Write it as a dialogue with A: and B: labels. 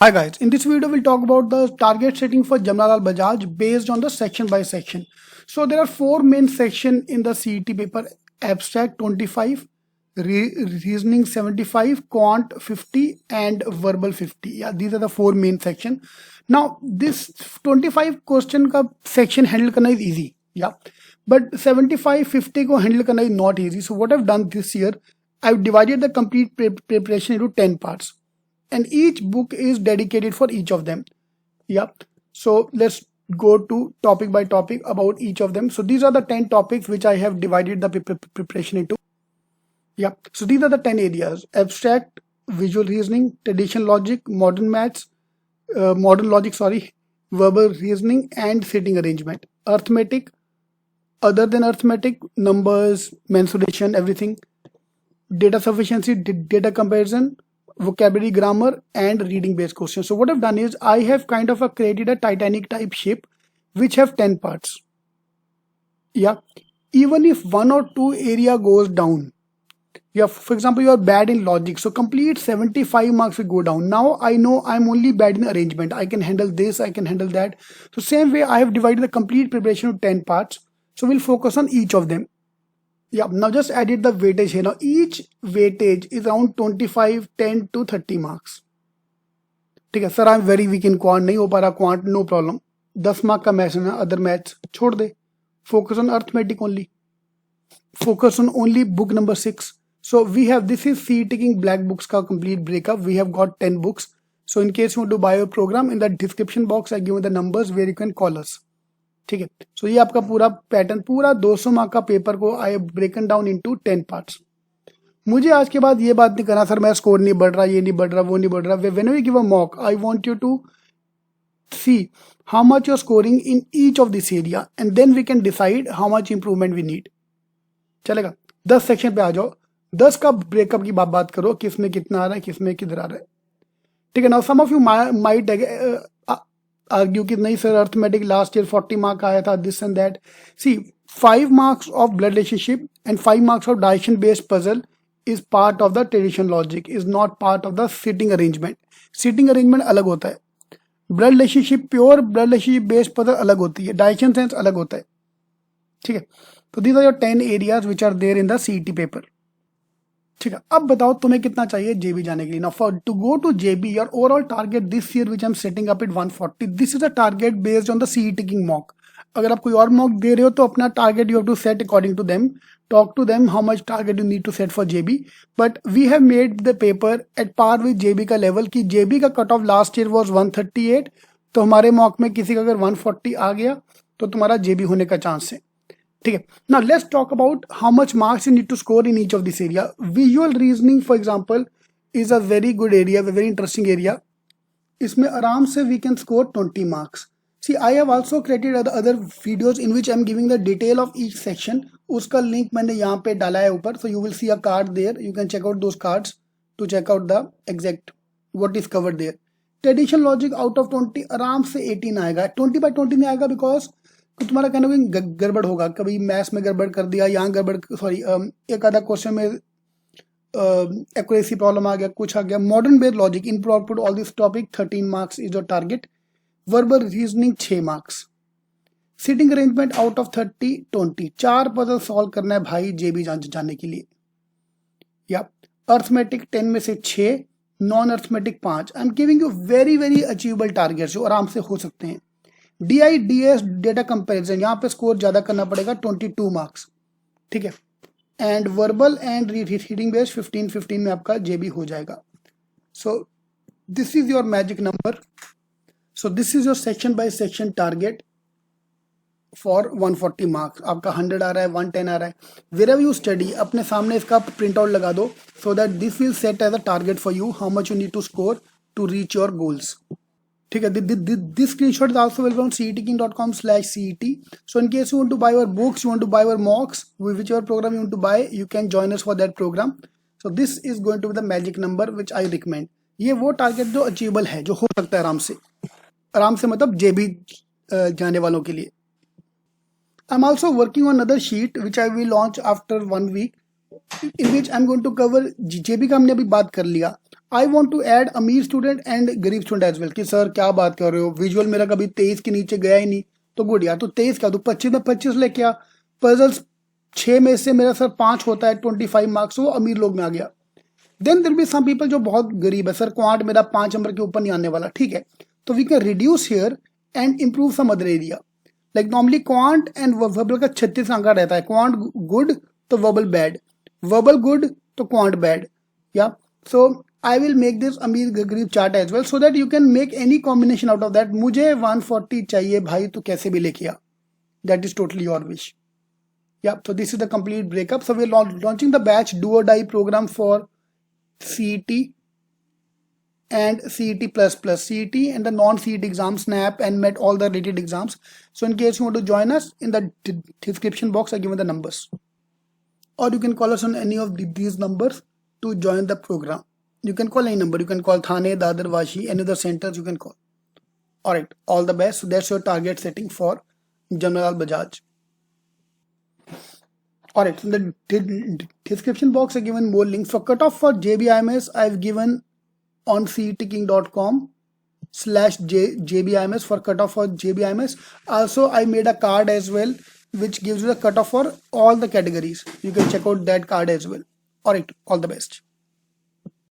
A: Hi guys, in this video we'll talk about the target setting for Jamnalal Bajaj based on the section by section. So there are four main sections in the CET paper: abstract 25, reasoning 75, quant 50 and verbal 50. Yeah, these are the four main sections. Now this 25 question ka section handle करना is easy. Yeah, but 75, 50 को handle करना is not easy. So what I've done this year, I've divided the complete preparation into 10 parts. And each book is dedicated for each of them. Yeah, so let's go to topic by topic about each of them. So these are the 10 topics which I have divided the preparation into. Yeah, so these are the 10 areas: abstract, visual reasoning, traditional logic, modern maths, modern logic, sorry, verbal reasoning and sitting arrangement, arithmetic, other than arithmetic, numbers, mensuration, everything, data sufficiency, data comparison, vocabulary, grammar and reading based questions. So what I've done is I have kind of created a Titanic type shape which have 10 parts. Yeah, even if one or two area goes down, yeah, for example you are bad in logic, so complete 75 marks will go down. Now I know I'm only bad in arrangement, I can handle this, I can handle that. So same way I have divided the complete preparation into 10 parts, so we'll focus on each of them. Yeah, now just added the weightage here. Now each weightage is around 25, 10 to 30 marks. ठीक है sir, I am very weak in quant, नहीं हो पा रहा quant, no problem, 10 mark का maths है, other maths छोड़ दे, focus on arithmetic only, focus on only book number 6. So we have, this is CET King Black Books का complete breakup. We have got 10 books. So in case you want to buy your program, in the description box I give you the numbers where you can call us. ठीक है, सो ये आपका पूरा pattern, पूरा 200 mark का paper को I have ब्रेकन down into 10 parts. मुझे आज के बाद ये बात नहीं करना सर मेरा स्कोर नहीं बढ़ रहा, ये नहीं बढ़ रहा, वो नहीं बढ़ रहा. When we give a mock, I want you to see how much you are scoring in each of this area and then we can decide how much improvement we need. चलेगा? 10 सेक्शन पे आ जाओ, 10 का breakup की बात करो, किस में कितना आ रहा है, किस में किधर आ रहा है. ठीक है. Now some of you might argue कि नहीं sir arithmetic last year 40 mark आया था, this and that. See 5 marks of blood relationship and 5 marks of direction based puzzle is part of the traditional logic, is not part of the sitting arrangement. Sitting arrangement अलग होता है, blood relationship, pure blood relationship based puzzle अलग होती है, direction sense अलग होता है. ठीक है. तो these are your 10 areas which are there in the CET paper. ठीक है. अब बताओ तुम्हें कितना चाहिए जेबी जाने के लिए. Now for to go to JB, your overall target this year which I am setting up it 140. This is a target based on the CET king mock. अगर आप कोई और मॉक दे रहे हो तो अपना target you have to set according to them. Talk to them how much target you need to set for JB. But we have made the paper at par with JB का level, कि JB का cut off last year was 138. तो हमारे mock में किसी का अगर 140 आ गया तो तुम्हारा JB होने का चांस है. ठीक है. Now let's talk about how much marks you need to score in each of this area. Visual reasoning for example is a very good area, very interesting area. इसमें आराम से we can score 20 marks. See, I have also created other videos in which I am giving the detail of each section. उसका link मैंने यहाँ पे डाला है ऊपर. So you will see a card there. You can check out those cards to check out the exact what is covered there. Traditional logic out of 20 आराम से 18 आएगा. 20 by 20 नहीं आएगा because तुम्हारा कहना भी गड़बड़ होगा, कभी मैथ्स में गड़बड़ कर दिया, यहाँ गड़बड़, सॉरी एक आधा क्वेश्चन में एक्यूरेसी प्रॉब्लम आ गया, कुछ आ गया. Modern based logic, input output, all this topic 13 marks is your target. Verbal reasoning 6 marks. Sitting arrangement out of 30 20. 4 puzzle solve करना है भाई जेबी जाने के लिए. या अर्थमेटिक 10 में से 6, non arithmetic 5. I am giving you very very achievable targets जो आराम से हो सकते हैं. DI DS डेटा कंपैरिजन, यहाँ पे स्कोर ज्यादा करना पड़ेगा, 22 मार्क्स. ठीक है. And verbal and reading based 15 में आपका जेबी हो जाएगा. So this is your magic number. So this is your section by section target for 140 marks. आपका 100 आ रहा है, 110 आ रहा है. Wherever you study, अपने सामने इसका प्रिंट आउट लगा दो, so that this will set as a target for you how much you need to score to reach your goals. ठीक है. This screenshot is also available on cetking.com/CET. So in case you want to buy our books, you want to buy our mocks, whichever program you want to buy, you can join us for that program. So this is going to be the magic number which I recommend. ये वो target जो achievable है, जो हो सकता है आराम से मतलब जेबी जाने वालों के लिए. I am also working on other sheet which I will launch after 1 week. in which I'm going to cover JB का हमने अभी बात कर लिया. I want to add अमीर स्टूडेंट एंड गरीब स्टूडेंट एज वेल. कि सर क्या बात कर रहे हो, विजुअल मेरा कभी 23 के नीचे गया ही नहीं. तो गुड यार, तो 23 क्या, तो 25 में 25 लेके आ. पजल्स 6 में से मेरा सर 5 होता है, 25 मार्क्स, वो अमीर लोग में आ गया. Then there be some people जो बहुत गरीब है, सर क्वांट मेरा 5 नंबर के ऊपर नहीं आने वाला, ठीक है. तो we can reduce here and improve some other area. Like normally quant and verbal का 36 अंक रहता है. क्वांट गुड तो वर्बल बैड, वर्बल गुड तो क्वांट बैड. या so I will make this अमीर गरीब chart as well so that you can make any combination out of that. मुझे 140 चाहिए भाई, तो कैसे भी लेके आ. That is totally your wish. Yeah, so this is the complete breakup. So we're launching the batch Do or Die program for CET and CET++, CET and the non-CET exams, SNAP and MET, all the related exams. So in case you want to join us, in the description box I given the numbers, or you can call us on any of these numbers to join the program. You can call any number. You can call Thane, Dadar, Vashi, any other centers you can call. All right, all the best. So that's your target setting for Jamnalal Bajaj. Alright, so in the description box I given more links. For cutoff for JBIMS, I've given on cetking.com/JBIMS for cutoff for JBIMS. Also, I made a card as well, which gives you the cutoff for all the categories. You can check out that card as well. Alright, all the best.